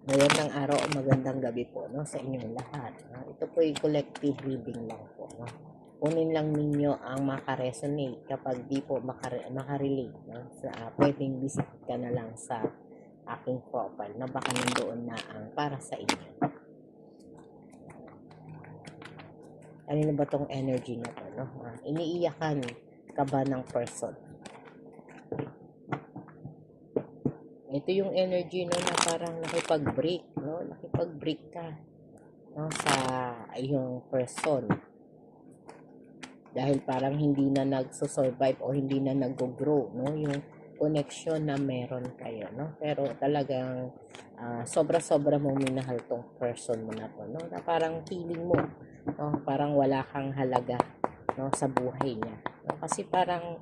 Magandang araw o magandang gabi po, 'no, sa inyong lahat, 'no. Ito po'y collective reading lang po, 'no. Kunin lang ninyo ang maka-resonate, kapag 'di po maka-relate, 'no, puwedeng visit ka na lang sa aking profile na baka nandoon na ang para sa inyo. Kanino ba 'tong energy na 'to, 'no? Iniiyakan ka ba ng person? Ito yung energy, 'no, na parang nakipag-break, 'no, nakipag-break ka, 'no, sa iyong person. Dahil parang hindi na nagso-survive o hindi na nag-grow, no, yung connection na meron kayo, no. Pero talagang sobra-sobra mong minahal tong person mo na to, no, na parang feeling mo, no, parang wala kang halaga, no, sa buhay niya, no? Kasi parang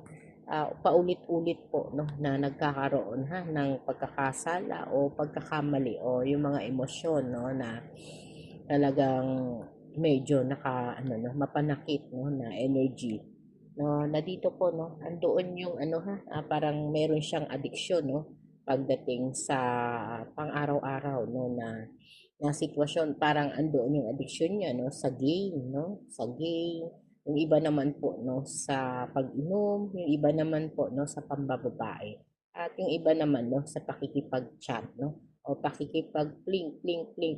paulit-ulit po, no, na nagkakaroon ng pagkakasala o pagkakamali o yung mga emosyon, no, na talagang medyo mapanakit, no, na energy, no, na dito po, no, andoon yung parang meron siyang addiction, no, pagdating sa pang-araw-araw, no, na sitwasyon. Parang andoon yung addiction niya, no, sa game, no, sa game. Yung iba naman po, no, sa pag-inom, yung iba naman po, no, sa pambababae, at yung iba naman, no, sa pakikipag-chat, no, o pakikipag-plink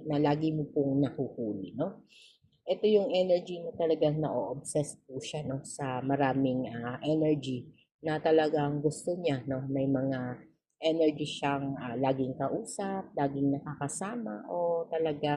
na lagi mo pong nahuhuli, no. Ito yung energy na talagang na-o-obsess po siya, 'no, sa maraming energy na talagang gusto niya, 'no, may mga energy siyang laging kausap, laging nakakasama, o talaga